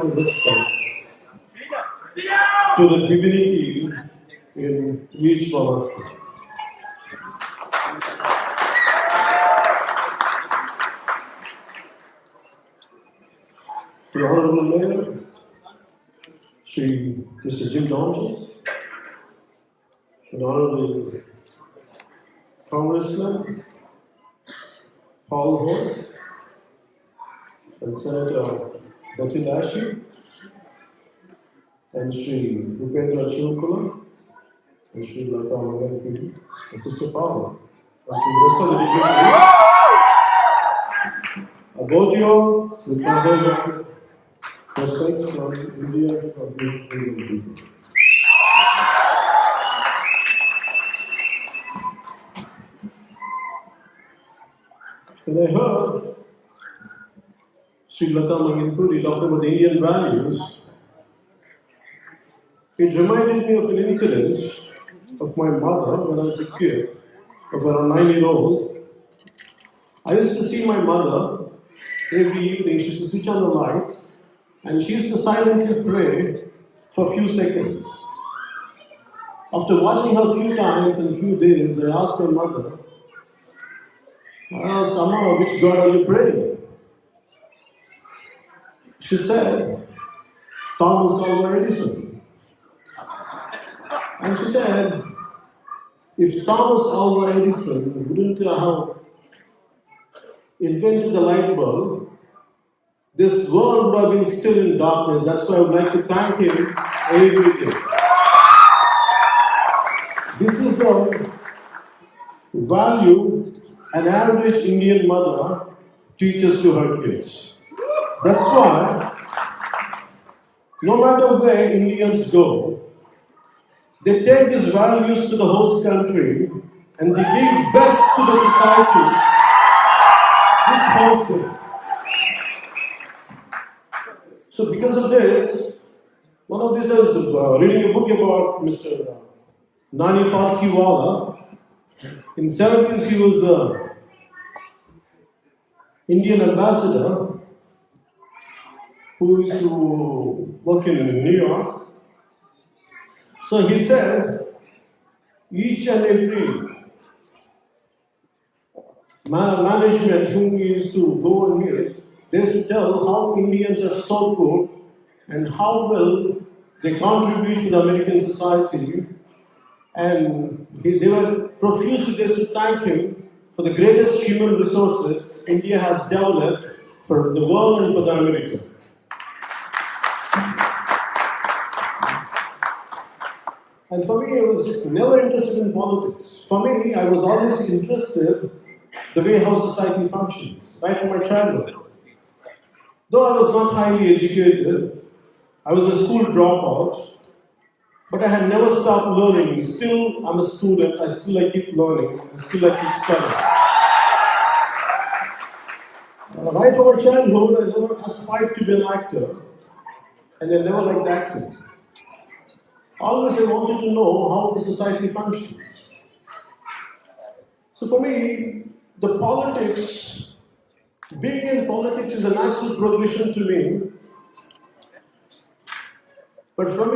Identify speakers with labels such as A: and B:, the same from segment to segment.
A: have to respect to the divinity in each one of us. The Honorable Mayor, Mr. Jim Donches, the Honorable Congressman Paul Holt, and Senator Betty Nashua, and Sri Upendra Chukula, and Sri Lata Mangan, and Sister Paula, and to the rest of the dignitaries. I vote you all with my whole respect from India and the Indian people. When I heard Sri Lata Mangan talk about the Indian values, it reminded me of an incident of my mother when I was a kid, of around 9-year-old. I used to see my mother every evening. She used to switch on the lights and she used to silently pray for a few seconds. After watching her a few times and a few days, I asked my mother, Amma, which God are you praying? She said, Thomas Alva Edison. And she said, if Thomas Alva Edison wouldn't have invented the light bulb, this world would have been still in darkness. That's why I would like to thank him every day. This is the value an average Indian mother teaches to her kids. That's why, no matter where Indians go, they take these values to the host country and they give best to the society which hosts them. So because of this, one of these is reading a book about Mr. Nani Parkiwala. In the 70s, he was the Indian ambassador who used to work in New York. So he said, each and every management whom we used to go and meet, they used to tell how Indians are so good and how well they contribute to the American society. And they were profusely there to thank him for the greatest human resources India has developed for the world and for the America. And for me, I was never interested in politics. For me, I was always interested the way how society functions, right from my childhood. Though I was not highly educated, I was a school dropout, but I had never stopped learning. Still, I'm a student, I keep learning, I keep studying. Right from my childhood, I never aspired to be an actor, and I never liked acting. Always I wanted to know how the society functions. So for me, the politics, being in politics is a natural progression to me. But from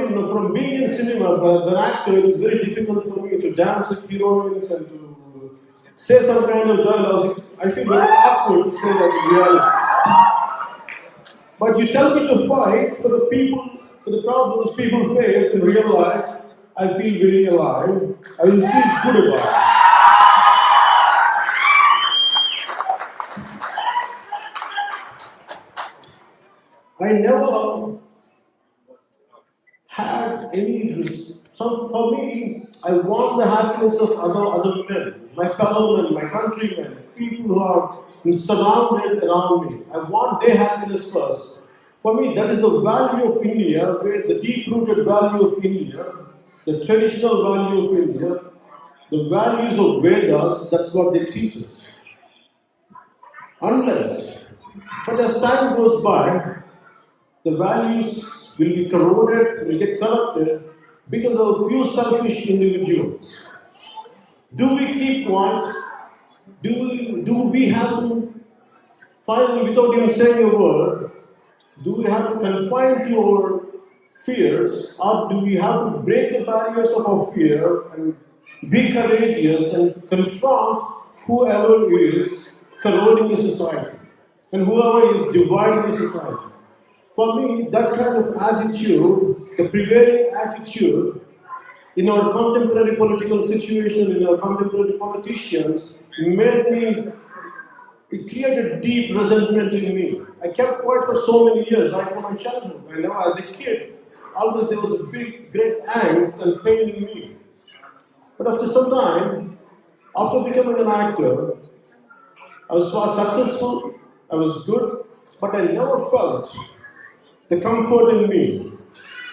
A: being in cinema, as an actor, it is very difficult for me to dance with heroines and to say some kind of dialogue. I feel very awkward to say that in reality. But you tell me to fight for the people, for the problems people face in real life, I feel very alive. I will feel good about it. I never had any risk. So for me, I want the happiness of other men, my fellow men, my countrymen, people who are surrounded around me. I want their happiness first. For me, that is the value of India, where the deep-rooted value of India, the traditional value of India, the values of Vedas, that's what they teach us. But as time goes by, the values will be corroded, will get corrupted because of a few selfish individuals. Do we keep quiet? Do we have to finally, without even saying a word, Do we have to confine to our fears, or do we have to break the barriers of our fear and be courageous and confront whoever is corroding the society and whoever is dividing the society? For me, that kind of attitude, the prevailing attitude in our contemporary political situation, in our contemporary politicians, made me, it created deep resentment in me. I kept quiet for so many years, right from my childhood. I know as a kid, always there was a big, great angst and pain in me. But after some time, after becoming an actor, I was successful, I was good, but I never felt the comfort in me.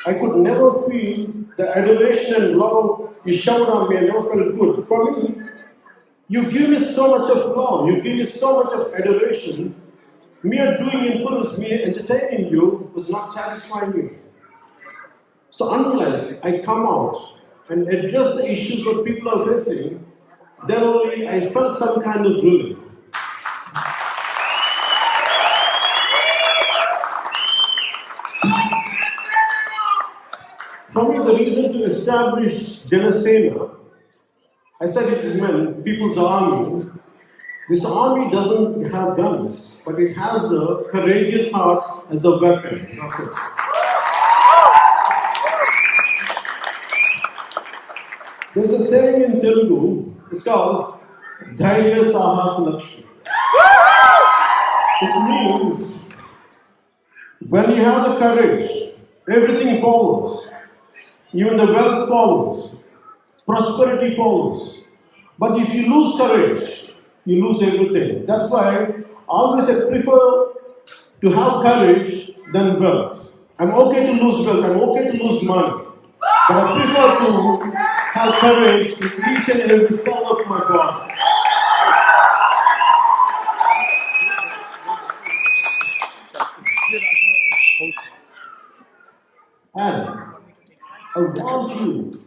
A: I could never feel the adoration and love you showered on me. I never felt good. For me, you give me so much of love, you give me so much of adoration. Mere doing influence, mere entertaining you was not satisfying me. So unless I come out and address the issues that people are facing, then only I felt some kind of relief. For me, the reason to establish Janasena, I said it is meant people's army. This army doesn't have guns, but it has the courageous hearts as the weapon. That's it. There's a saying in Telugu, it's called Dhairya Sahas Lakshmi. It means when you have the courage, everything follows. Even the wealth follows. Prosperity follows. But if you lose courage, you lose everything. That's why always I prefer to have courage than wealth. I'm okay to lose wealth, I'm okay to lose money. But I prefer to have courage in each and every cell of my body. And I want you,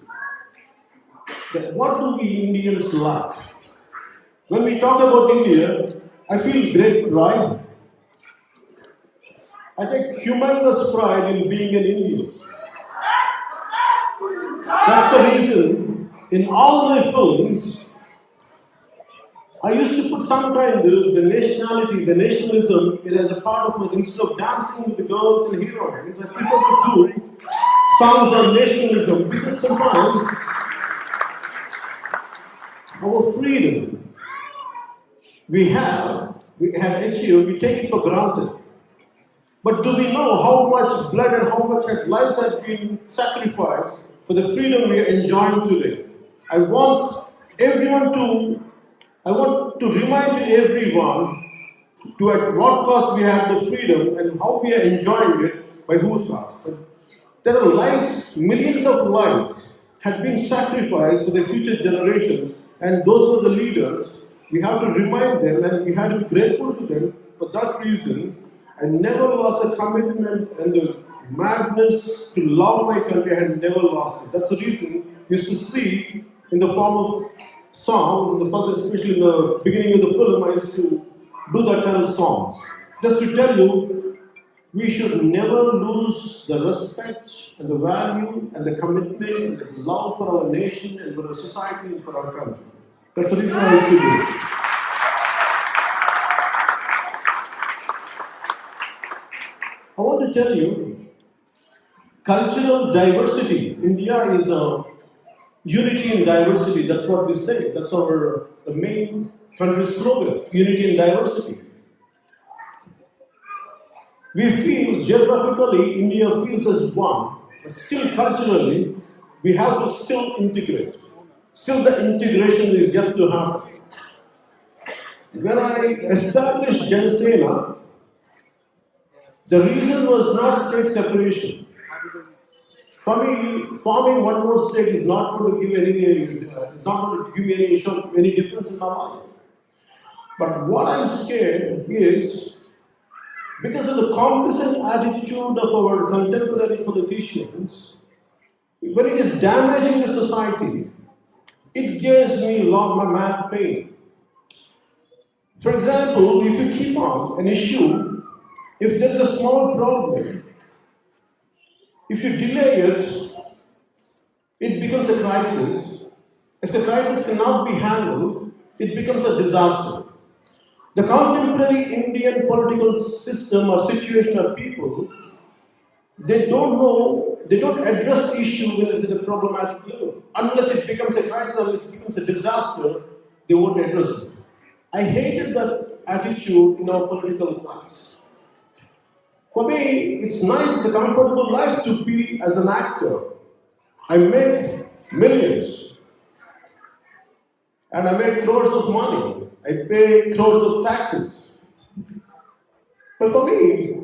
A: that what do we Indians lack? When we talk about India, I feel great pride. I take humongous pride in being an Indian. That's the reason in all my films, I used to put some kind of the nationality, the nationalism, it as a part of my, instead of dancing with the girls and heroines, I prefer to do songs on nationalism because sometimes our freedom we have achieved, we take it for granted. But do we know how much blood and how much lives have been sacrificed for the freedom we are enjoying today? I want to remind everyone to at what cost we have the freedom and how we are enjoying it by whose cost. There are lives, millions of lives had been sacrificed for the future generations, and those were the leaders. We have to remind them and we have to be grateful to them for that reason. I never lost the commitment and the madness to love my country. I had never lost it. That's the reason we used to see in the form of songs, in the first, especially in the beginning of the film, I used to do that kind of songs. Just to tell you, we should never lose the respect and the value and the commitment and the love for our nation and for our society and for our country. That's the reason I used to do it. I want to tell you, cultural diversity. India is a unity in diversity. That's what we say. That's the main country slogan, unity in diversity. We feel geographically India feels as one, but still culturally we have to still integrate. Still the integration is yet to happen. When I established Janasena, the reason was not state separation. For me, forming one more state is not going to give any difference in my life. But what I'm scared is, because of the complacent attitude of our contemporary politicians, when it is damaging the society, it gives me mad pain. For example, if you keep on an issue If there is a small problem, if you delay it, it becomes a crisis. If the crisis cannot be handled, it becomes a disaster. The contemporary Indian political system or situation of people, they don't know, they don't address the issue when it's at a problematic level. Unless it becomes a crisis, unless it becomes a disaster, they won't address it. I hated that attitude in our political class. For me, it's nice, it's a comfortable life to be as an actor. I make millions. And I make crores of money. I pay crores of taxes. But for me,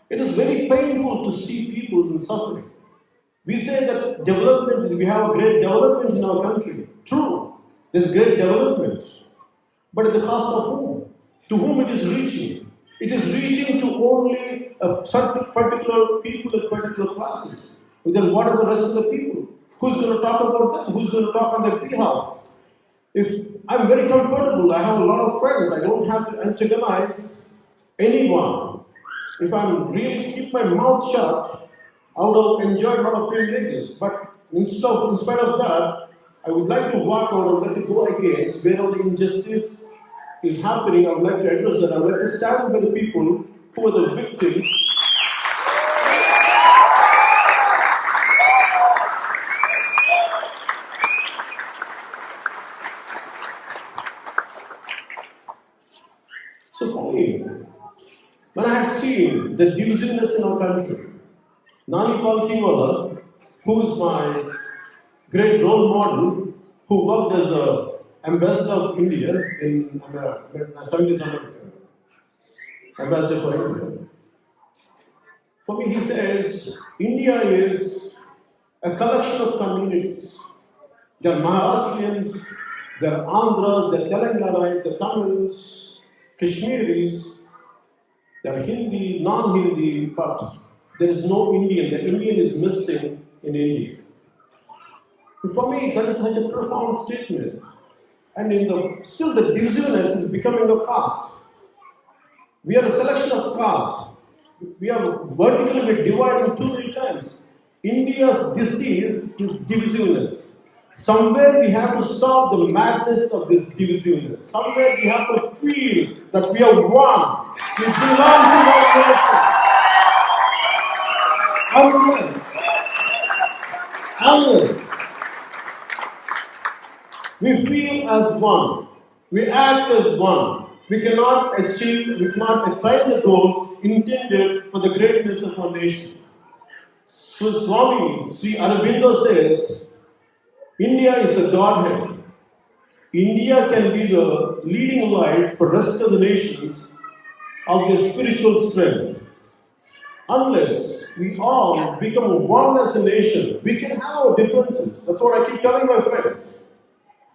A: it is very painful to see people in suffering. We say that development, we have great development in our country. True, there's great development. But at the cost of whom? To whom it is reaching? It is reaching to only a certain particular people and particular classes. But then what are the rest of the people? Who's going to talk about them? Who's going to talk on their behalf? If I'm very comfortable, I have a lot of friends, I don't have to antagonize anyone. If I'm really keep my mouth shut, I would have enjoyed a lot of privileges. But in spite of that, I would like to walk out, I would like to go against wherever the injustice is happening. I would like to address that. I would like to stand by the people who are the victims. So for me, when I have seen the divisiveness in our country, Nani Palkiwala, who is my great role model, who worked as an ambassador of India in 70s America, ambassador for India. For me, he says, India is a collection of communities. There are Maharashtrians, there are Andhras, there are Telangana, there are Tamils, Kashmiris, there are Hindi, non-Hindi, but there is no Indian. The Indian is missing in India. For me, that is such a profound statement. And still the divisiveness is becoming a caste. We are a selection of castes. We are vertically dividing too many times. India's disease is divisiveness. Somewhere we have to stop the madness of this divisiveness. Somewhere we have to feel that we are one. We belong to one nation. Unless we feel as one, we act as one, we cannot attain the goals intended for the greatness of our nation. So Swami Sri Aurobindo says, India is the Godhead. India can be the leading light for the rest of the nations of their spiritual strength. Unless we all become one as a nation, we can have our differences. That's what I keep telling my friends.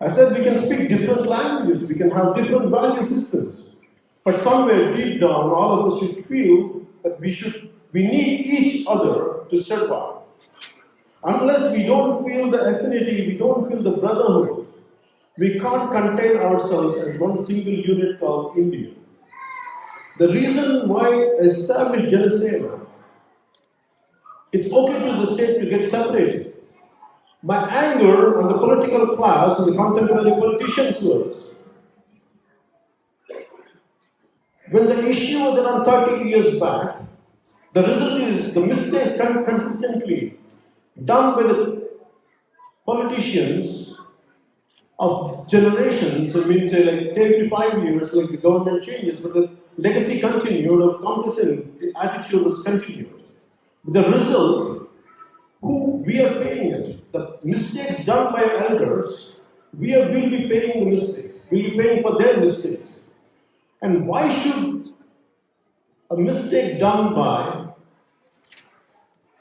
A: I said we can speak different languages, we can have different value systems. But somewhere deep down, all of us should feel that we need each other to survive. Unless we don't feel the affinity, we don't feel the brotherhood, we can't contain ourselves as one single unit called India. The reason why I established Janasena, it's okay to the state to get separated. My anger on the political class and the contemporary politicians was, when the issue was around 30 years back, the result is the mistakes consistently done by the politicians of generations. It means like every 5 years, like the government changes, but the legacy continued of complacent, the attitude was continued. The result, who we are paying it, the mistakes done by elders, will be paying the mistake, will be paying for their mistakes. And why should a mistake done by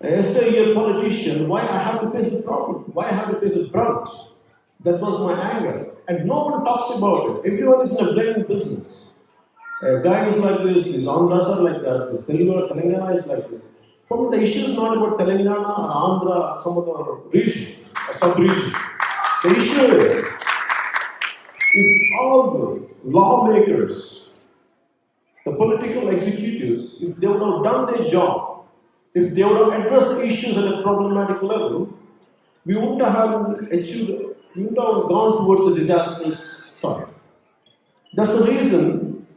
A: a yesteryear politician, why I have to face the problem? Why I have to face the brunt? That was my anger. And no one talks about it. Everyone is in a blaming business. A guy is like this Andhras are like that, this Telangana is like this. For me, the issue is not about Telangana or Andhra or some other region or sub-region. The issue is, if all the lawmakers, the political executives, if they would have done their job, if they would have addressed the issues at a problematic level, we wouldn't have achieved, we wouldn't have gone towards a disastrous side. That's the reason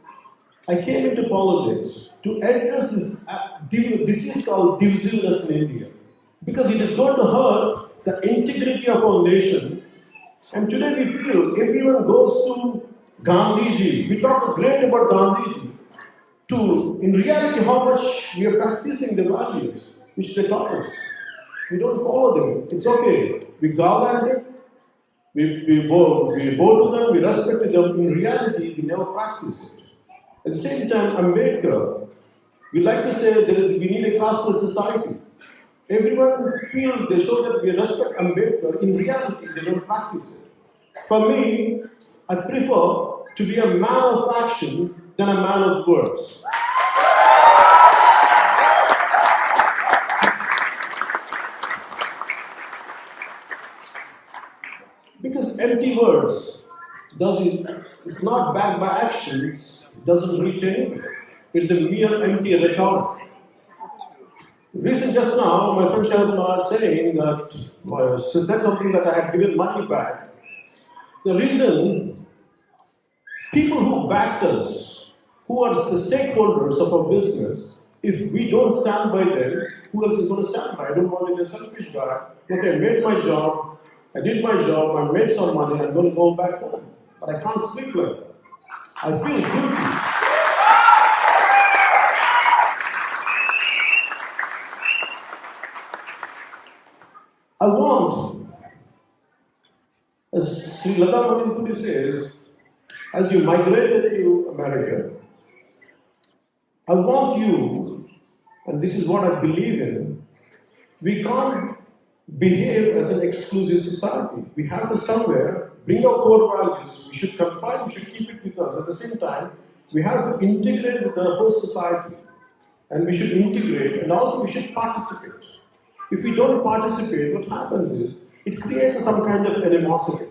A: I came into politics to address this disease called divisiveness in India. Because it is going to hurt the integrity of our nation. And today we feel everyone goes to Gandhiji. We talk great about Gandhiji. To, in reality, how much we are practicing the values which they taught us. We don't follow them. It's okay. We garland them. We bow to them. We respect them. In reality, we never practice it. At the same time, Ambedkar, we like to say that we need a casteless society. Everyone feels they show that we respect Ambedkar. In reality, they don't practice it. For me, I prefer to be a man of action than a man of words. Because empty words it's not backed by actions, it doesn't reach anywhere. It's a mere empty rhetoric. Just now, my friend Sheldon was saying that she said something that I had given money back. The reason people who backed us, who are the stakeholders of our business, if we don't stand by them, who else is going to stand by? I don't want to be a selfish guy. Okay, I made my job, I did my job, I made some money, I'm going to go back home. But I can't sleep like that. I feel guilty. I want, as Sri Lata Manipuri says, as you migrated to America, I want you, and this is what I believe in, we can't behave as an exclusive society. We have to somewhere bring our core values. We should confine, we should keep it with us. At the same time, we have to integrate with the whole society. And we should integrate, and also we should participate. If we don't participate, what happens is, it creates some kind of animosity.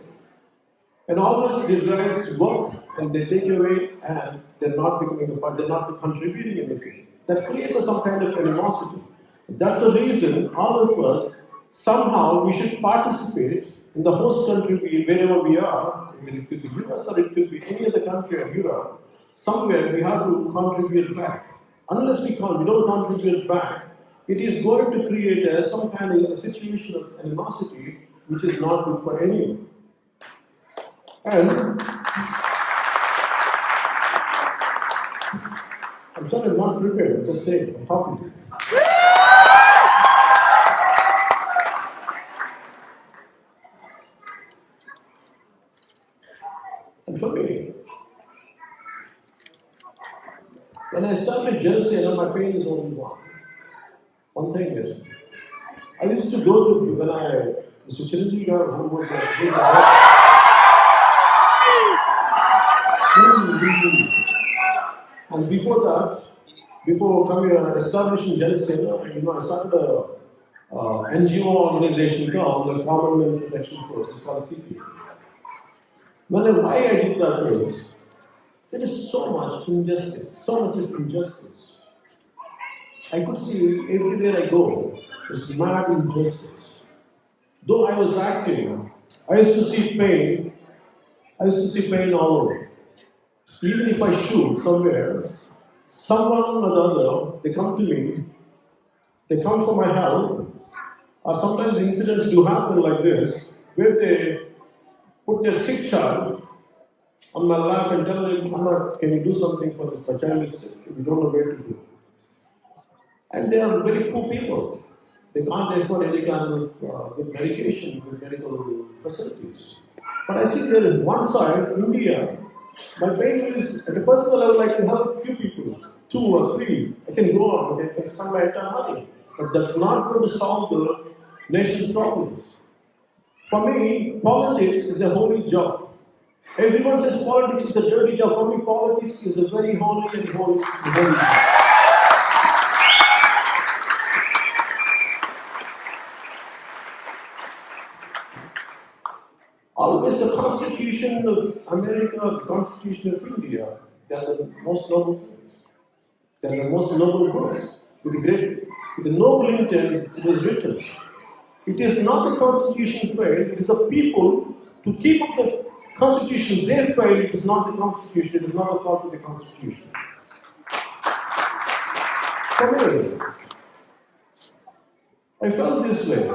A: And always these guys work and they take away and they're not becoming a part, they're not contributing anything. That creates some kind of animosity. That's the reason all of us, somehow we should participate in the host country wherever we are, it could be US or it could be any other country or Europe, somewhere we have to contribute back. Unless we don't contribute back, it is going to create some kind of a situation of animosity which is not good for anyone. And I'm sorry, I'm not prepared, I'm just saying, I'm talking to you. And for me, when I started Janasena, my pain is only one. One thing is, I used to go to, when Mr. Chiranjeevi, who was and before that, before coming establishing Janasena, I started a NGO organization called the Common Protection Force. It's called CP. Why I did that is, there is so much injustice, so much of injustice. I could see everywhere I go, this mad injustice. Though I was acting, I used to see pain. I used to see pain all over. Even if I shoot somewhere, someone or the other, they come to me, they come for my help, or sometimes incidents do happen like this, where they put their sick child on my lap and tell them, Mama, can you do something for this? My child is sick, we don't know where to do. And they are very poor people. They can't afford any kind of good medication, good medical facilities. But I see there on one side, India, my pain is, at a personal level, I can help few people, 2 or 3. I can go on, I can spend my entire money. But that's not going to solve the nation's problems. For me, politics is a holy job. Everyone says politics is a dirty job. For me, politics is a very holy and holy job. Always the Constitution of America, the Constitution of India, they are the most noble things. They are the most noble books. With a noble intent, it was written. It is not the constitution failed, it is the people to keep up the constitution they failed. It is not the constitution, it is not the fault of the constitution. For me, I felt this way.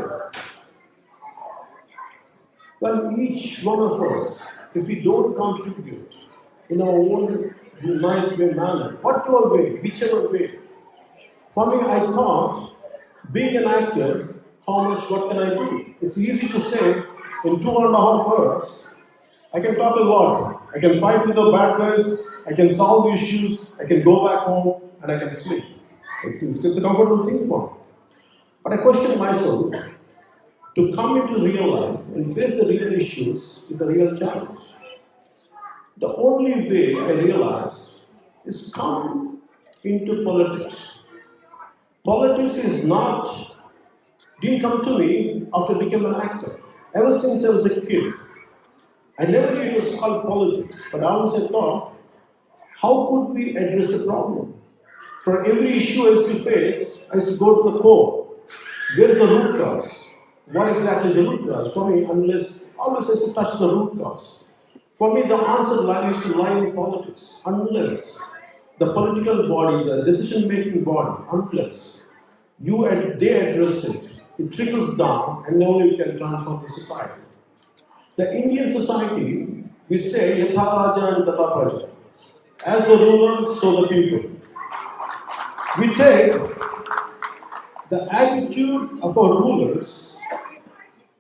A: When each one of us, if we don't contribute in our own nice way manner, whatever way, whichever way. For me, I thought, being an actor, what can I do? It's easy to say, in 2.5 hours, I can talk a lot. I can fight with the bad guys, I can solve the issues, I can go back home, and I can sleep. It's a comfortable thing for me. But I question myself, to come into real life and face the real issues is a real challenge. The only way I realized is come into politics. Politics didn't come to me after I became an actor. Ever since I was a kid, I never knew it was called politics, but I always thought, how could we address the problem? For every issue I used to face, I used to go to the core. Where is the root cause? What exactly is the root cause? For me, always I used to touch the root cause. For me, the answer used to lie in politics. Unless the political body, the decision-making body, unless they address it, it trickles down, and only you can transform the society. The Indian society, we say, Yatha Raja and Tata Praja. As the ruler, so the people. We take the attitude of our rulers,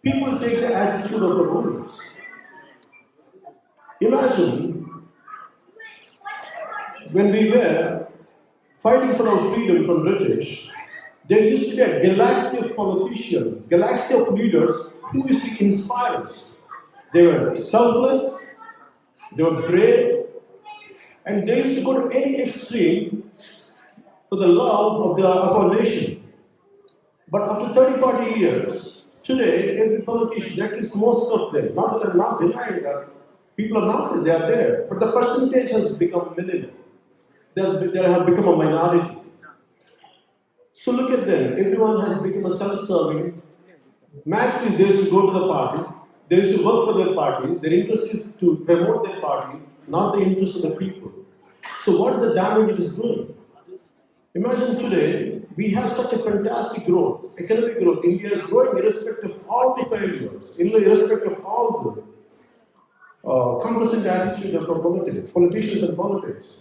A: people take the attitude of the rulers. Imagine when we were fighting for our freedom from British, there used to be a galaxy of politicians, galaxy of leaders who used to inspire us. They were selfless, they were brave, and they used to go to any extreme for the love of our nation. But after 30-40 years, today, every politician, at least most of them, not that I'm not denying that, people are not, they are there, but the percentage has become minimal. They have become a minority. So look at them, everyone has become a self-serving. Max is there to go to the party, they used to work for their party, their interest is to promote their party, not the interest of the people. So what is the damage it is doing? Imagine today, we have such a fantastic growth, economic growth. India is growing irrespective of all the failures, irrespective of all the complacent attitude of our politicians and politics.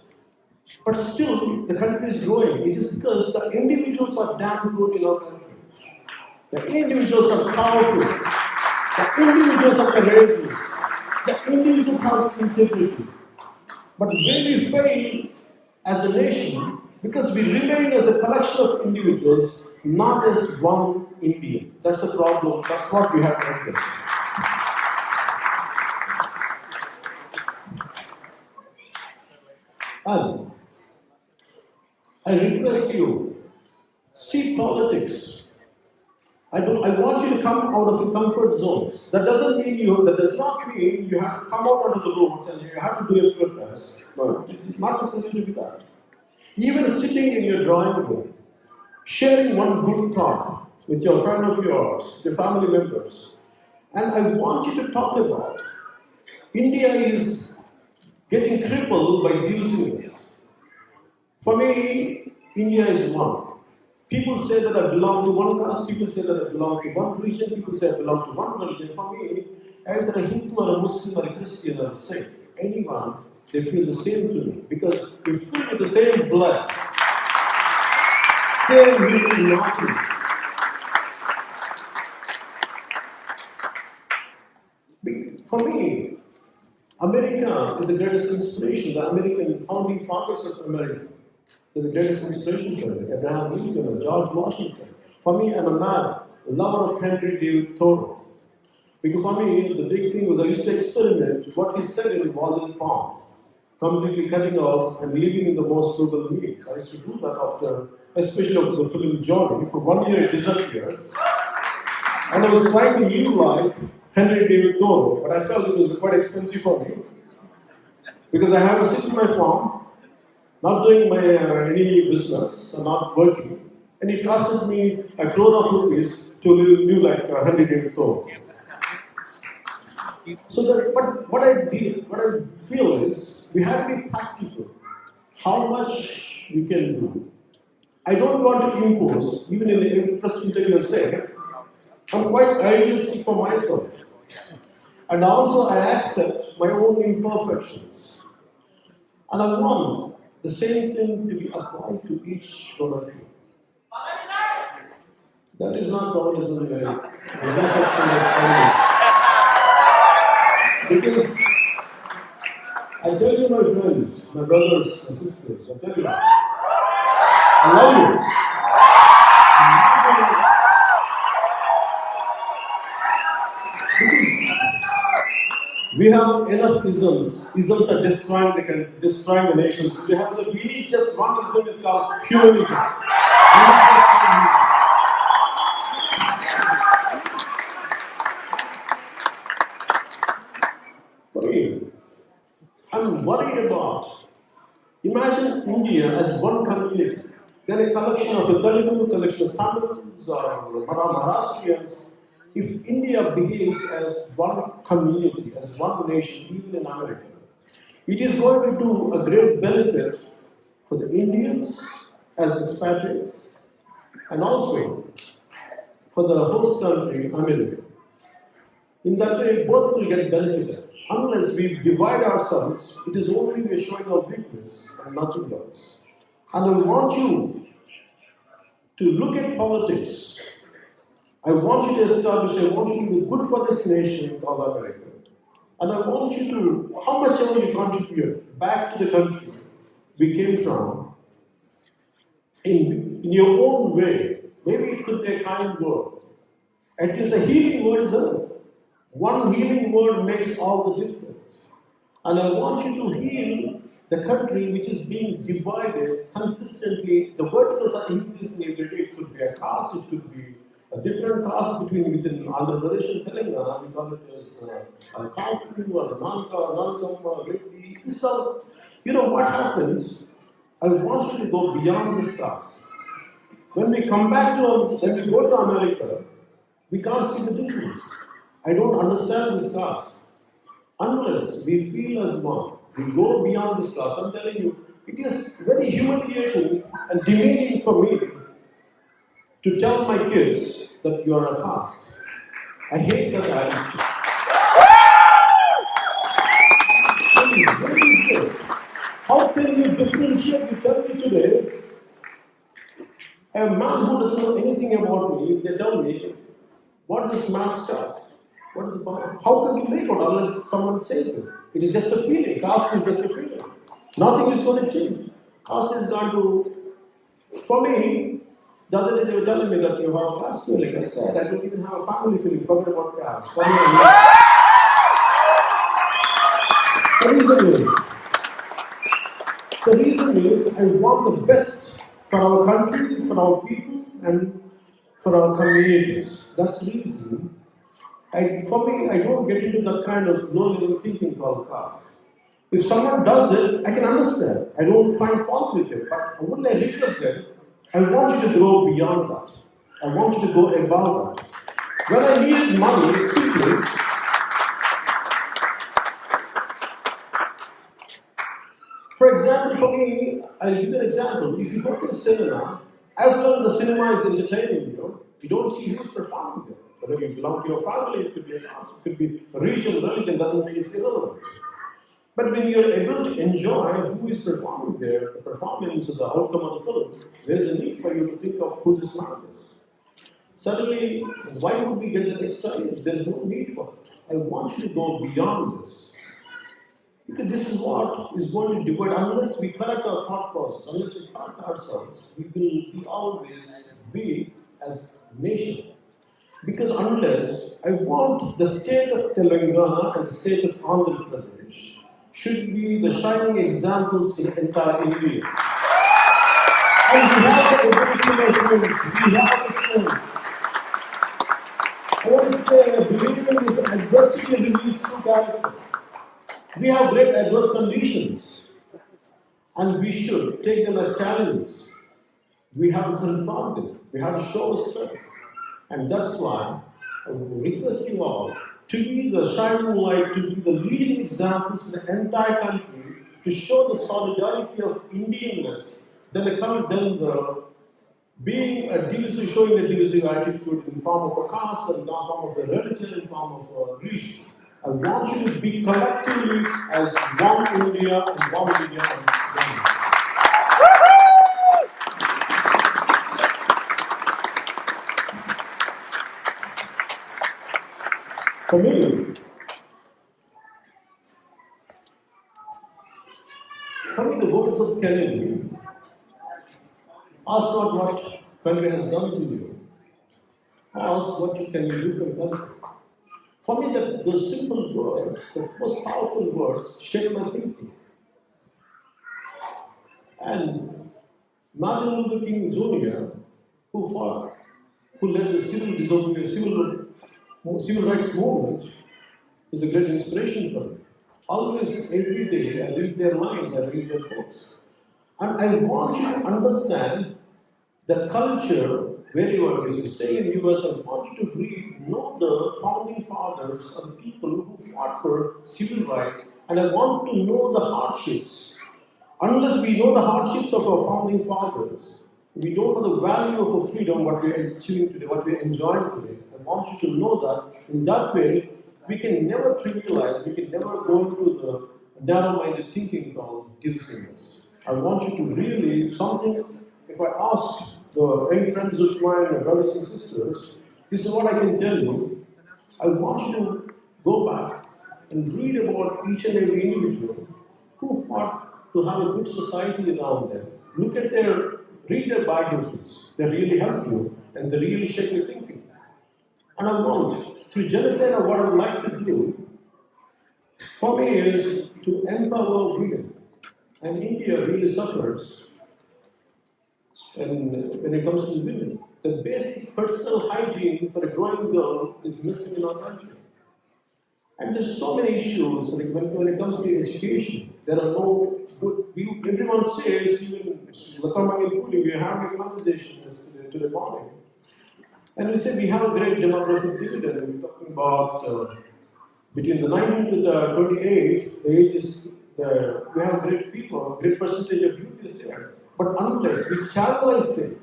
A: But still, the country is growing. It is because the individuals are damn good in our country. The individuals are powerful. The individuals are courageous. The individuals have integrity. But when we fail as a nation, because we remain as a collection of individuals, not as one Indian. That's the problem. That's what we have to address. And I request you, see politics. I want you to come out of your comfort zones. That does not mean you have to come out onto the roads and you have to do a protest. No, it's not necessarily to be that. Even sitting in your drawing room, sharing one good thought with your friend of yours, your family members. And I want you to talk about India is getting crippled by dizziness. For me, India is one. People say that I belong to one caste, people say that I belong to one religion, people say I belong to one religion. For me, either a Hindu or a Muslim or a Christian or a Sikh, anyone, they feel the same to me. Because we're filled with the same blood, same humanity. For me, America is the greatest inspiration. The American founding fathers of America. They're the greatest inspiration for me. Abraham Lincoln, George Washington. For me, I'm a man, a lover of Henry David Thoreau. Because for me, the big thing was I used to experiment what he said in Walden Pond, completely cutting off and living in the most frugal means. I used to do that after, especially after the film Johnny. For 1 year, it disappeared. And I was trying to live like Henry David Thoreau, but I felt it was quite expensive for me. Because I had to sit in my farm, not doing my any business, not working, and it costed me 1 crore of rupees to live like 100 years old. So that, but what I feel is we have to be practical. How much we can do. I don't want to impose, even in the Presbyterian say, I'm quite idealistic for myself. And also I accept my own imperfections. And I want the same thing to be applied to each one of you. That is not communism. There's no such thing as communism. Because I tell you, my friends, my brothers and sisters, I tell you, I love you. We have enough isms. Isms are destroying, they can destroy the nation. We need just one ism, it's called humanism. For me, I'm worried about, imagine India as one community. Then a collection of Telugu, a collection of Tamils or Maharashtrians. If India behaves as one community, as one nation, even in America, it is going to do a great benefit for the Indians as expatriates and also for the host country, America. In that way, both will get benefited. Unless we divide ourselves, it is only a showing of weakness and nothing else. And I want you to look at politics. I want you to establish, I want you to be good for this nation called America. And I want you to, how much ever you contribute back to the country we came from, in your own way. Maybe it could be a kind word. At least a healing word is enough. One healing word makes all the difference. And I want you to heal the country which is being divided consistently. The verticals are increasing every day. It could be a caste, it could be a different caste within Andhra Pradesh and Telangana. We call it as a Kaupu or a Nalgam, Reddy. This is all, what happens? I want you to go beyond this caste. When we come back when we go to America, we can't see the difference. I don't understand this caste. Unless we feel as one, we go beyond this caste. I'm telling you, it is very humiliating and demeaning for me to tell my kids that you are a caste. I hate that attitude. How can you differentiate? You tell me today, a man who doesn't know anything about me, if they tell me, what is man's caste? How can you make it unless someone says it? It is just a feeling. Caste is just a feeling. Nothing is going to change. Caste is going to, for me, the other day they were telling me that you have caste feeling. I said, I don't even have a family feeling. Forget about caste. For me, the reason is I want the best for our country, for our people, and for our communities. That's the reason. For me, I don't get into that kind of low-level thinking called caste. If someone does it, I can understand. I don't find fault with it. But what I request them, I want you to go beyond that. I want you to go above that. When I needed money, simply, for example, for me, I'll give you an example. If you go to the cinema, as long as the cinema is entertaining you don't see who's performing there. Whether you belong to your family, it could be a caste, it could be a religion doesn't mean it's irrelevant. But when you're able to enjoy who is performing there, the performance of the outcome of the film, there's a need for you to think of who this man is. Suddenly, why would we get that extra age? There's no need for it. I want you to go beyond this. Because this is what is going to divide. Unless we correct our thought process, unless we correct ourselves, we will be always weak as a nation. Because unless I want the state of Telangana and the state of Andhra Pradesh should be the shining examples in entire India. And we have the ability, my friends, we have the strength. I want to say, I believe in this adversity release through character. We have great adverse conditions. And we should take them as challenges. We have to confront them. We have to show strength. And that's why I would request you all to be the shining light, to be the leading examples for the entire country, to show the solidarity of Indianness, then the being a divisive, showing a divisive attitude in form of a caste, in form of a religion, in form of a region. I want you to be collectively as one India and one India and one. For me, the words of Kennedy, ask not what country has done to you, ask what can you do for the country. For me, those simple words, the most powerful words, shape my thinking. And Martin Luther King Jr., who led the civil rights movement, is a great inspiration for me. Always, every day, I read their lines, I read their quotes. And I want you to understand the culture where you are. If you stay in the US, I want you to know the founding fathers and people who fought for civil rights, and I want to know the hardships. Unless we know the hardships of our founding fathers, we don't know the value of freedom, what we are achieving today, what we are enjoying today. I want you to know that in that way, we can never trivialize, we can never go into the narrow-minded thinking called divisiveness. I want you to really, if I ask the young friends of mine, my brothers and sisters, this is what I can tell you. I want you to go back and read about each and every individual who fought to have a good society around them. Read their biographies. They really help you and they really shape your thinking. And I want, through Janasena, what I would like to do, for me, is to empower women. And India really suffers when it comes to women. The basic personal hygiene for a growing girl is missing in our country. And there's so many issues when it comes to education. There are no good. Everyone says, even we are having a conversation today morning. And we say we have a great demographic dividend. We're talking about between the 19 to the 28, the age is, we have great people, a great percentage of youth is there. But unless we channelize them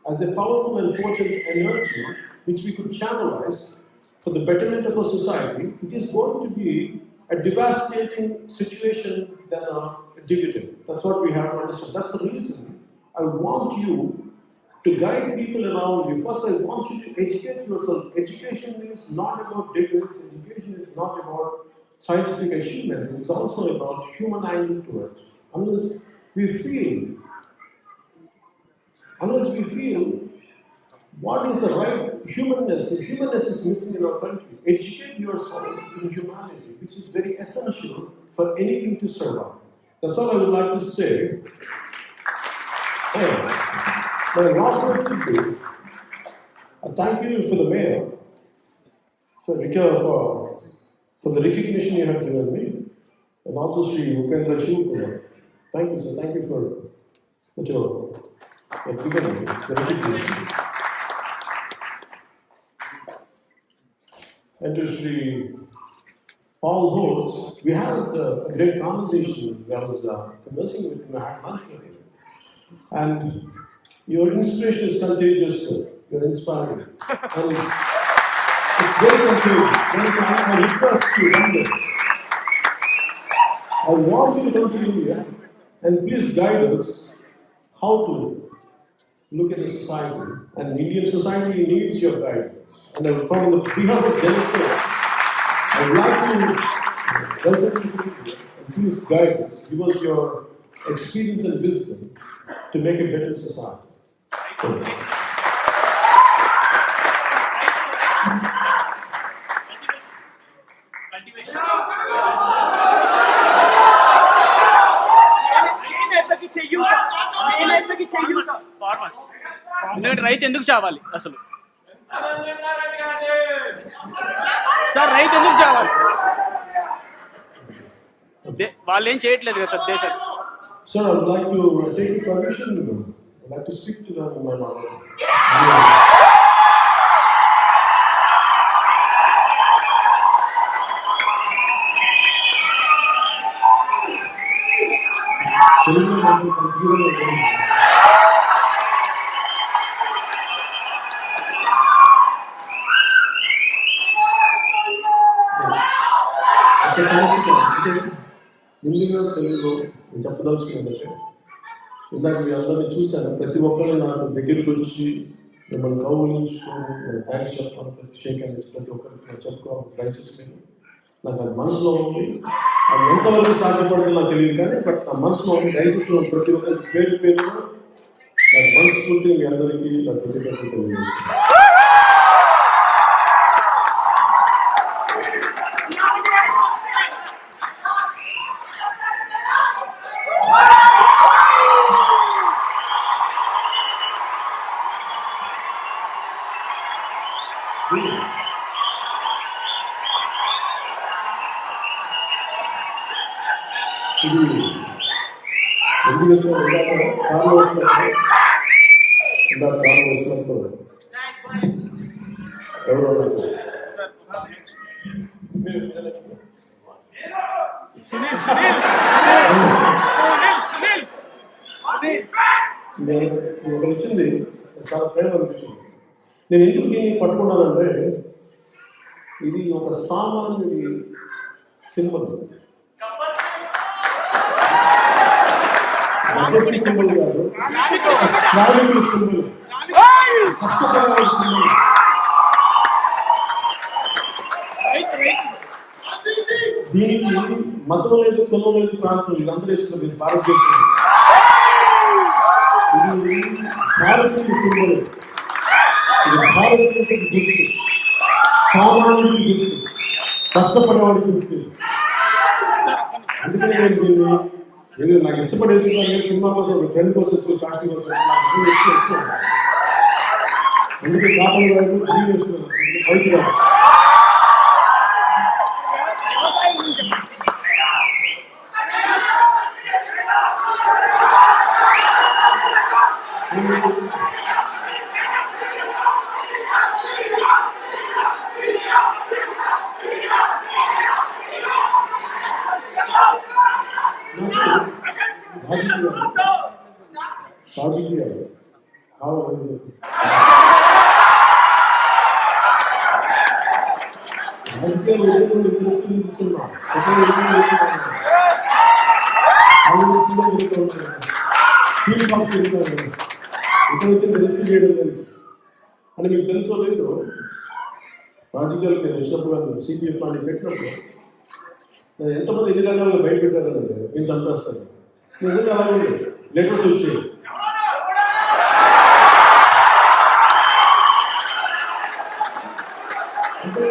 A: as a powerful and potent energy, which we could channelize for the betterment of our society, it is going to be a devastating situation than a dividend. That's what we have to understand. That's the reason I want you to guide people around you. First, I want you to educate yourself. Education is not about degrees. Education is not about scientific achievement. It's also about human angle to it. Unless we feel what is the right humanness, if humanness is missing in our country, educate yourself in humanity, which is very essential for anything to survive. That's all I would like to say. And my last word to be, I thank you for the mayor, for the recognition you have given me, and also Sri Upendra Shivkumar. Thank you, sir. Thank you for what you have given me, the recognition. And to Sri Paul Host, we had a great conversation. I was conversing with him, I had lunch with him. And your inspiration is contagious, sir. You're inspiring. And it's very contagious. I request you one day. I want you to come to India and please guide us how to look at the society. And Indian society needs your guidance. And from the behalf of Janasena, I would like to welcome you to India and please guide us. Give us your experience and wisdom to make a better society. Thank you.
B: Farmers ఎందుకంటే రైతు ఎందుకు చావాలి అసలు sir రైతు ఎందుకు చావాలి వాళ్ళు ఏం చేయట్లేదు కదా సార్ దేశానికి
A: Sir, I would like to take your permission. I'd like to speak to them in my mother. తెలుగులో మాట్లాడుతాను, హీరోలో మాట్లాడుతాను. ఒక సమస్య అంటే ముందుగా తెలుగులో నేను చెప్పదలుచుకున్నదంటే, ఇందాక మీ అందరినీ చూశాను. ప్రతి ఒక్కరు నాకు దగ్గరికి వచ్చి మిమ్మల్ని కౌగులించుకొని థ్యాంక్స్ చెప్పాను, ప్రతి షేక్ అనేది ప్రతి ఒక్కరికి నేను చెప్పుకోవాలి. దయచేసి నేను నాకు అది మనసులో ఉంది. అది ఎంతవరకు సాధ్యపడుతుందో నాకు తెలియదు, కానీ బట్ నా మనసులో ఉంది. దయచేసి ప్రతి ఒక్కరికి పేరు పేరు నాకు మనస్ఫూర్తిగా మీ అందరికీ నాకు తెలియజేస్తాను. ఇది ఎందుకు వేసుకున్నాను కార్లో వస్తున్నప్పుడు ఎవరు ఒకరు వచ్చింది, చాలా ప్రేమ అనిపించింది. నేను ఎందుకు దీన్ని పట్టుకున్నానంటే, ఇది ఒక సామాన్యుడి సింబల్. సింబల్ కాదు, శ్రామికుడి సింబల్, కష్టపడే సింబల్. దీనికి మతం లేదు, కులం లేదు, ప్రాంతం లేదు, అందరూ వేసుకున్నారు. ఇది భారతదేశం, ఇది భారతీయ సింబల్, ఇది భారతీయ గుర్తు, సామాన్యుడికి గుర్తు, కష్టపడేవాడికి గుర్తు. అందుకని నేను దీన్ని ఏదో నాకు ఇష్టపడేసుకున్నాను. సినిమా కోసం, ట్రెండ్ కోసం, ఫ్యాషన్ కోసం నాకు ఇష్టం. అందుకే కాపలు గారు గ్రీన్ వేసుకున్నాను, వైట్ గా. రాజకీయ కావాలని రాజకీయాలు తీసుకున్నా ఇక్కడ వచ్చిన రెస్క్యూ చేయడం అని మీకు తెలుసో లేదు. రాజకీయాలు నేను వచ్చినప్పుడు సిపిఎఫ్ లాంటి పెట్టినప్పుడు ఎంతమంది ఎన్ని రకాలుగా బయటపెట్టారంటే నేను చంపేస్తాను. నిజంగా అలాగే లెటర్స్ వచ్చాయి. అంటే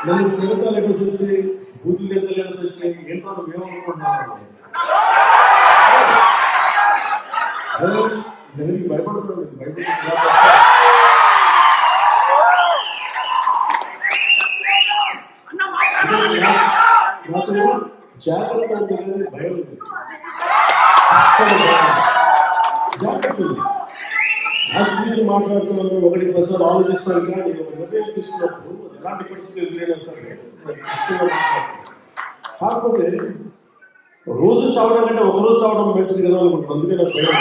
A: నన్ను తిరుగుతా లెటర్స్ వచ్చాయి, బూతులు తిరుగుతా లెటర్స్ వచ్చాయి. ఏంటో మేము అనుకుంటున్నాను, నేను భయపడుతున్నాను. నాకు జాగ్రత్త ఉంటుంది, భయం ఉంది. జాగ్రత్త యాక్సిడెంట్ మాట్లాడుతున్నాను, ఒకటికి ప్రసాద్ ఆలోచిస్తాను. కానీ నేను ఒక నిర్ణయం తీసుకున్నప్పుడు ఎలాంటి పరిస్థితులు ఎదురైనా సరే కాకపోతే రోజు చావడం కంటే ఒకరోజు చావడం మంచిది కదా అనుకుంటున్నాను. అందుకే నాకు భయం.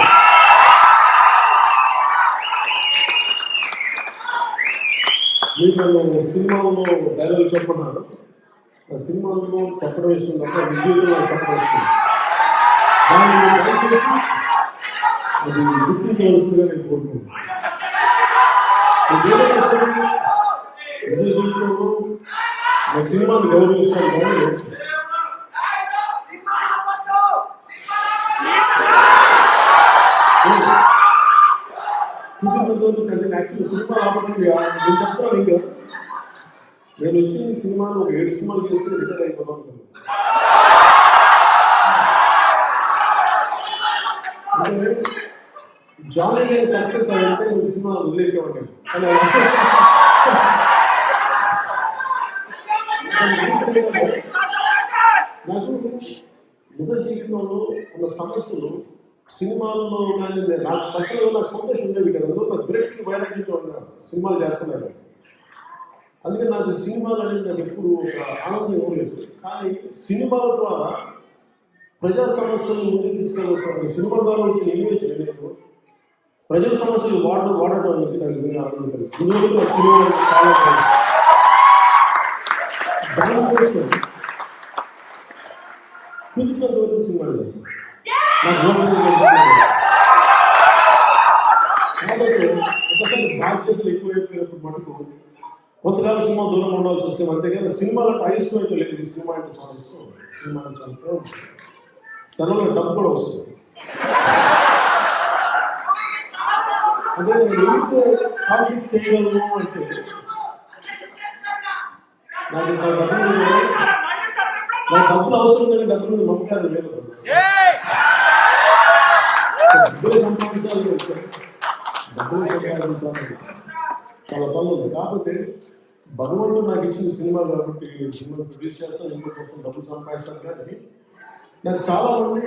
A: మీరు సినిమాలో డైలాగ్ చెప్పన్నారు, సినిమాలో చెప్పడం వేస్తుంది తప్ప విజయంలో చెప్పడం వేస్తుంది. దాన్ని అది గుర్తించవలసిందిగా నేను కోరుకుంటున్నాను. నిజ జీవితంలో నా సినిమాని గౌరవిస్తాను. కానీ అంటే యాక్చువల్లీ సినిమా రావడానికి నేను చెప్తాను. ఇంకా నేను వచ్చి సినిమాలు ఒక 7 సినిమాలు చేస్తే రిటైర్ అయిపోతాను. అంటే జానీ గారి సక్సెస్ అయ్యంటే నువ్వు సినిమాలు వదిలేసేవాడిని. కానీ నాకు నిజ జీవితంలో ఉన్న సమస్యలు సినిమాల్లో కానీ నాకు పర్సనల్గా నాకు సంతోషం ఉండేది కదా, నాకు బ్రేక్ వైరాగ్యంతో ఉన్నాను సినిమాలు చేస్తున్నాను. అందుకే నాకు సినిమాలు అనేది నాకు ఎప్పుడు ఒక ఆనందం ఇవ్వలేదు. కానీ సినిమాల ద్వారా ప్రజా సమస్యలను ముందుకు తీసుకెళ్ళిన సినిమా ద్వారా వచ్చిన ఇమేజ్ నేను ప్రజల సమస్యలు వాడటం అనేది నాకు నిజంగా ఆనందం కలిగింది. ఇందులో నాకు సినిమా చాలా దానికోసం కుదిరినంత వరకు సినిమాలు చేస్తాను. కాబట్టి ఒకసారి బాధ్యతలు ఎక్కువైపోయినప్పుడు మటుకు కొంతకాలం సినిమా దూరం ఉండాల్సి వస్తే, అంతేగాని సినిమాలు అంటే ఇష్టం అయితే లేదు. సినిమా అంటే చాలా ఇష్టం, సినిమా అంటే చాలా దానివల్ల డబ్బు కూడా వస్తుంది. అంటే ఎందుకు కాంప్లిక్స్ చేయగలను అంటే నాకు డబ్బులు అవసరం కానీ డబ్బులు నమ్మకాలు లేదు. డబ్బులు సంపాదించాలి, డబ్బులు సంపాదించాలి, చాలా పనులు ఉంది. కాకపోతే భగవంతుడు నాకు ఇచ్చిన సినిమా కాబట్టి సినిమా ప్రొడ్యూస్ చేస్తాను, ఇంకో కోసం డబ్బులు సంపాదిస్తాను. కానీ నాకు చాలా మంది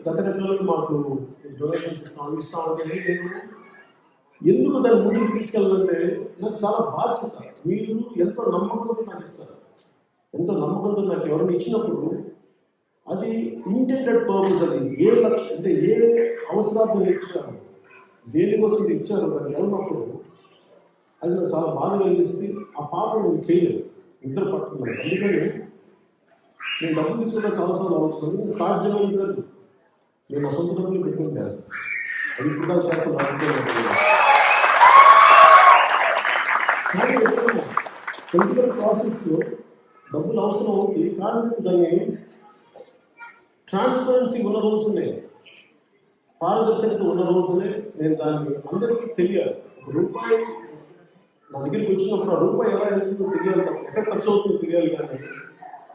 A: రకరకాలుగా మాకు డొనేషన్స్ ఇస్తామంటే నేను ఎందుకు దాన్ని ముందుకు తీసుకెళ్ళాలంటే నాకు చాలా బాధ్యత. మీరు ఎంతో నమ్మకంతో నాకు ఇస్తారు, ఎంతో నమ్మకంతో నాకు ఎవరిని ఇచ్చినప్పుడు అది ఇంటెండెడ్ పర్పస్, అది ఏ లక్ష్యం అంటే ఏ అవసరాలు ఇచ్చారు, దేనికోసం ఇచ్చారో దాన్ని ఉన్నప్పుడు అది నాకు చాలా బాధ కలిగిస్తే ఆ పాపం నేను చేయలేదు, నిద్ర పట్టుకున్నాను. అందుకని నేను డబ్బులు తీసుకుంటే చాలాసార్లు ఆలోచిస్తాను, సాధ్యమైన కాదు నేను నా సొంత డబ్బులు పెట్టుకుని చేస్తాను. అది ఇప్పుడు చేస్తాను. పొలిటికల్ ప్రాసెస్లో డబ్బులు అవసరం అవుతుంది, కానీ దాన్ని ట్రాన్స్పరెన్సీ ఉన్న రోజునే, పారదర్శకత ఉన్న రోజునే నేను దాన్ని అందరికీ తెలియాలి. ఒక రూపాయి నా దగ్గరికి వచ్చినప్పుడు ఆ రూపాయి ఎలా వెళ్తుందో తెలియాలి, ఎక్కడ ఖర్చు అవుతుందో తెలియాలి. కానీ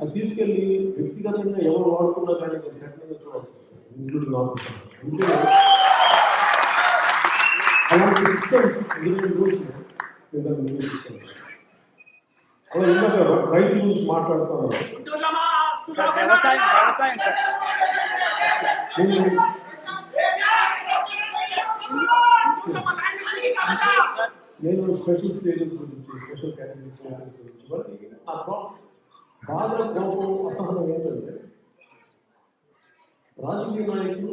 A: అది తీసుకెళ్ళి వ్యక్తిగతంగా ఎవరు వాడుకున్నా కానీ నేను కఠినంగా చూడాల్సి వస్తుంది, ఇంక్లూడింగ్ ఆఫీసర్. అంటే అలాంటి సిస్టమ్స్ రోజు నేను దాన్ని నిర్వహిస్తాను. అలా ఇందాక రైతుల గురించి మాట్లాడుతాను. నేను స్పెషల్ స్టేజెస్ గురించి, స్పెషల్ కేటగిరీ స్టేజెస్ గురించి నా బాగా కోపం అసహనం ఏంటంటే రాజకీయ నాయకులు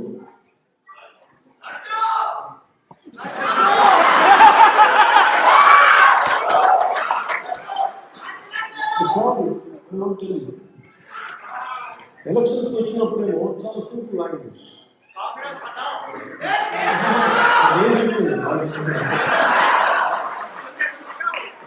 A: ఎలక్షన్స్కి వచ్చినప్పుడేమో చాలా సింపుల్ లాంగ్వేజ్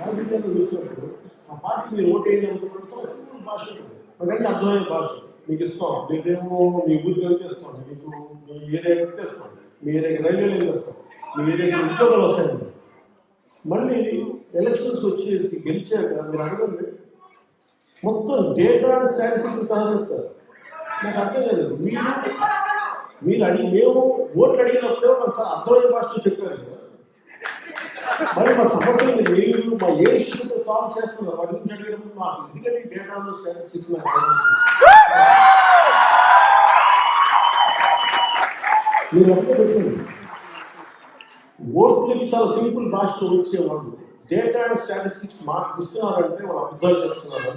A: రాజకీయాలు చూసినప్పుడు ఆ పార్టీ మీరు ఓటు వేయండి అనుకున్నప్పుడు చాలా సింపుల్ భాష ఉంటుంది, అదంటే అర్థమయ్యే భాష. మీకు ఇస్తాం, మీకేమో మీ ఊరికి వెళ్తే ఇస్తాం, మీకు మీ ఏరియాకి వెళ్తే ఇస్తాం, మీ ఏరియాకి రైల్వేలు వెళ్తే ఇస్తాం, మీ ఏరియాకి ఉద్యోగాలు వస్తాయి. మళ్ళీ ఎలక్షన్స్కి వచ్చేసి గెలిచాక మీరు అడగండి, మొత్తం డేటా అండ్ స్టాటిస్టిక్స్ సహా చెప్తారు. నాకు అర్థం కాదు, మీరు మేము ఓట్లు అడిగినప్పుడే మాకు చాలా అర్థమయ్యే భాషలో చెప్పారు కదా. మరి మా సమస్యలు మీరు మా ఏ ఇష్యూతో సాల్వ్ చేస్తున్నారు వాటి గురించి అడిగినప్పుడు మాకు ఎందుకంటే డేటా అండ్ స్టాటిస్టిక్స్ మీరు ఎక్కడ పెట్టండి. ఓట్లకి చాలా సింపుల్ భాషలో వచ్చేవాళ్ళు డేటా అండ్ స్టాటిస్టిక్స్ మార్క్ ఇస్తున్నారంటే వాళ్ళు అబద్ధాలు చెప్తున్నారు.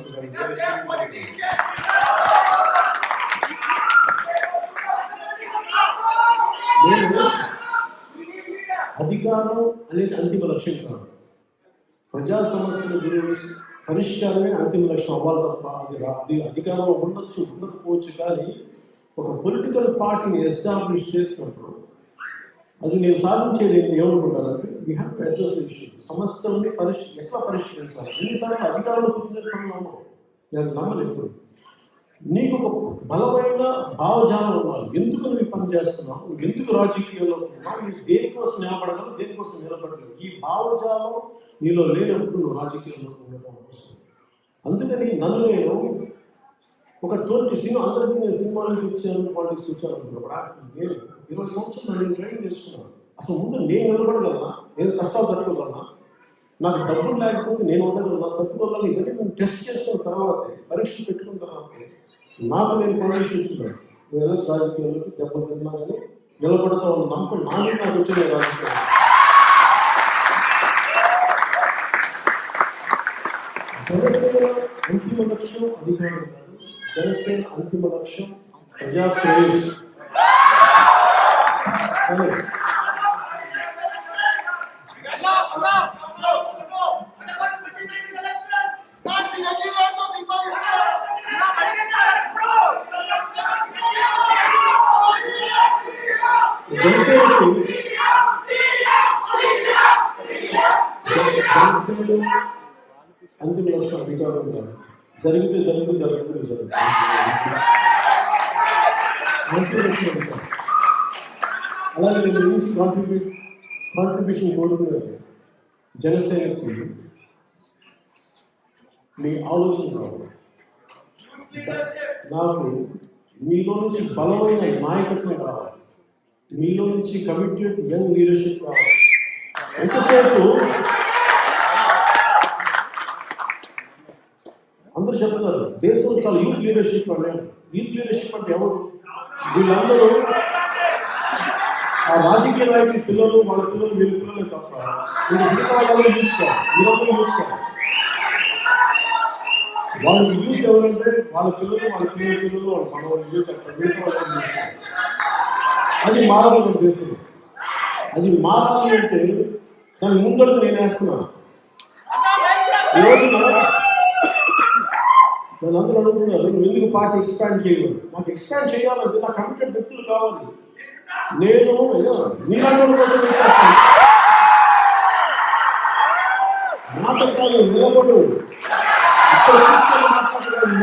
A: అధికారం అనేది అంతిమ లక్ష్యం కాదు, ప్రజా సమస్యల గురించి పరిష్కారమే అంతిమ లక్ష్యం అవ్వాలి తప్ప అది అధికారంలో ఉండొచ్చు ఉండకపోవచ్చు. కానీ ఒక పొలిటికల్ పార్టీని ఎస్టాబ్లిష్ చేసినప్పుడు అది నేను సాధించేది ఏమనుకుంటానంటే we have to address the issue, సమస్యల్ని ఎట్లా పరిష్కరించాలి. ఎన్నిసార్లు అధికారంలో కూర్చున్నట్టు నేను నమ్మలేదు. నీకు ఒక బలమైన భావజాలం ఉండాలి, ఎందుకు నువ్వు పని చేస్తున్నావు, నువ్వు ఎందుకు రాజకీయాల్లో ఉంటున్నావు, నువ్వు దేనికోసం నిలబడగలవు, దేనికోసం నిలబడగలవు. ఈ భావజాలం నీలో లేనప్పుడు నువ్వు రాజకీయాల్లో ఉండటం కోసం. అందుకని నన్ను నేను ఒక 20 సినిమా అందరికీ నేను సినిమా నుంచి వచ్చాను, పాలిటిక్స్కి వచ్చాను అనుకున్నప్పుడు నేను 20 సంవత్సరాలు నేను ట్రైన్ చేసుకున్నాను. అసలు ముందు నేను నిలబడగలనా, నేను కష్టాలు తట్టుకోగలనా, నాకు డబ్బులు లేకపోతే నేను ఉండగలనా, తట్టుకోగలను. ఇవన్నీ నేను టెస్ట్ చేసుకున్న తర్వాతే, పరీక్షలు పెట్టుకున్న తర్వాతే నాకు నేను పర్మిషన్ ఇచ్చుకున్నాను. నేను రాజకీయాల్లోకి దెబ్బలు తిన్నా కానీ నిలబడుతూ ఉన్న నమ్మకం నాకు వచ్చింది రాజకీయం. జనసేన అంతిమ లక్ష్యం అధికారం కాదు. జనసేన అంతిమ లక్ష్యం ప్రజాశ్రేయస్. అంతిమ లక్ష్యం అధికారం కాదు. జరిగితే జరుగుతుంది, జరుగుతుంది జరుగుతుంది. అలాగే నేను నుంచి కాంట్రిబ్యూషన్ కోరుకునేది జనసేనకి మీ ఆలోచన కావాలి. నాకు మీలో నుంచి బలమైన నాయకత్వం కావాలి. మీలో నుంచి కమిటెడ్ యంగ్ లీడర్షిప్ కావాలి. ఎంతసేపు అందరూ చెప్తారు దేశంలో చాలా యూత్ లీడర్షిప్ అన్నాడు. యూత్ లీడర్షిప్ అంటే ఎవరు? వీళ్ళందరూ ఆ రాజకీయ నాయకుల పిల్లలు, వాళ్ళ పిల్లలు, వీళ్ళ పిల్లలే తప్ప వీళ్ళు మిగతా వాళ్ళందరూ యూత్ కాదు. వీళ్ళందరూ యూత్ కాదు. వాళ్ళకి యూత్ ఎవరంటే వాళ్ళ పిల్లలు, వాళ్ళ పిల్లల పిల్లలు, వాళ్ళ మనవాళ్ళు యూత్ అంటారు. మిగతా వాళ్ళని యూత్ కాదు. అది మారాలి మన దేశంలో. అది మారాలి అంటే దాని ముందడుగు నేను వేస్తున్నాను. ఈ రోజున నన్ను అందరూ అడుగుతున్నారు నువ్వు ఎందుకు పార్టీ ఎక్స్పాండ్ చేయలేదు. నాకు ఎక్స్పాండ్ చేయాలంటే నా కమిటెడ్ వ్యక్తులు కావాలి. నేను నీలాంటి కోసం మాట్లాడతాను. నిలబడు ఇక్కడ మాట్లాడతాను.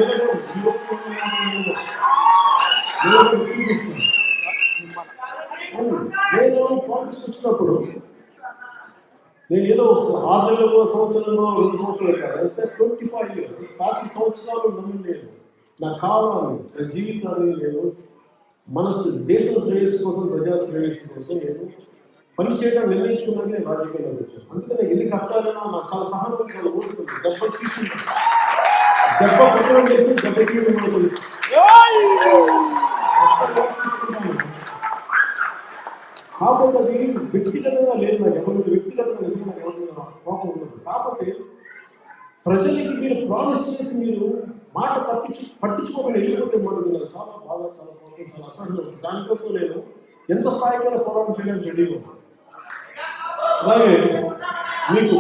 A: నిలబడు చూపిస్తాను. నేను పాలిటిక్స్ వచ్చినప్పుడు నేను ఏదో 6 నెలలు, సంవత్సరంలో, 2 సంవత్సరాలు కాదు. 25 years 40 సంవత్సరాలు నమ్మి నేను నా కాలాన్ని, నా జీవితాన్ని నేను మనసు దేశం శ్రేయస్సు కోసం, ప్రజా శ్రేయస్సు కోసం నేను పని చేయడం నిర్ణయించుకున్నాక నేను రాజకీయాల్లో వచ్చాను. అందుకని ఎన్ని కష్టాలైనా నాకు చాలా సహాయం, చాలా ఓడుతుంది. దెబ్బలు తీసుకుంటాను. దెబ్బ పట్టడం చేసి దెబ్బ తీయడం అవుతుంది. కాకపోతే అది వ్యక్తిగతంగా లేదు. నాకు ఎవరి వ్యక్తిగతంగా నిజంగా నాకు ఎవరి కోపం ఉండదు. కాకపోతే ప్రజలకి మీరు ప్రామిస్ చేసి మీరు మాట పట్టించుకోకుండా వెళ్ళిపోతే మనకు నాకు చాలా బాగా, చాలా కోపం, చాలా అసహనం. దానికోసం నేను ఎంత స్థాయికైనా పోరాటం చేయడానికి రెడీగా ఉన్నాను. అలాగే మీకు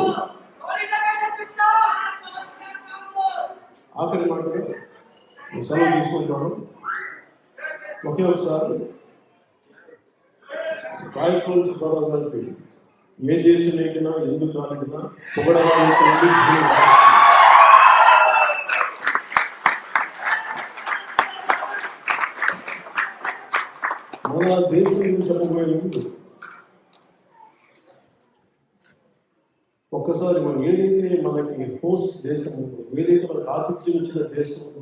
A: ఆఖరి మాటగా సెలవు తీసుకుంటాను. ఒకే ఒకసారి రాయకోలు సుబ్బారావు గారికి ఏ దేశం ఎక్కినా, ఎందుకు కాలినా పొగడడానికి మన దేశం గురించి చెప్పబోయే ముందు ఒక్కసారి మనం ఏదైతే మనకి హోస్ట్ దేశం ఉందో, ఏదైతే మనకు ఆతిథ్యం ఇచ్చిన దేశం ఉందో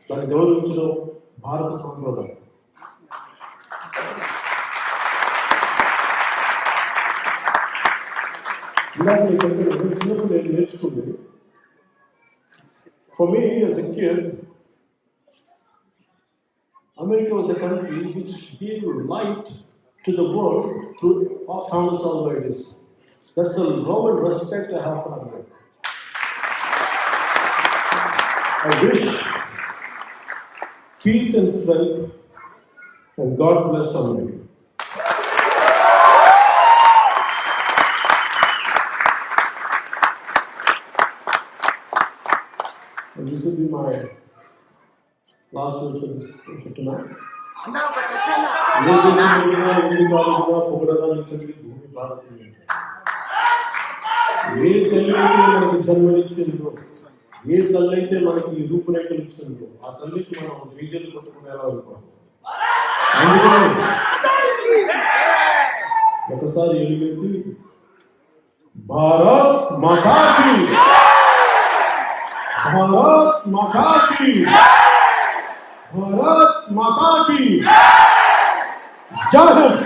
A: దాన్ని గౌరవించడం భారత సంప్రదాయం. ఇలాగ చిన్నప్పుడు నేను నేర్చుకుంది. For me as a kid, America was a country which gave light to the world through Thomas Alva Edison. That's the love and respect I have for America. I wish peace and strength, and God bless America. And this will be my last word for this tonight. ఏ తల్లి అయితే మనకి జన్మనిచ్చిందో, ఏ తల్లి అయితే మనకి ఈ రూపురేఖలు ఇచ్చిందో ఆ తల్లికి మనం బీజేలు కొట్టుకునేలా అనుకోవాలి. అందుకని ఒకసారి ఎలుగెత్తి భారత్ మాతా కీ, భారత్ మాతా కీ, భారత్ మాతా కీ జై హింద్.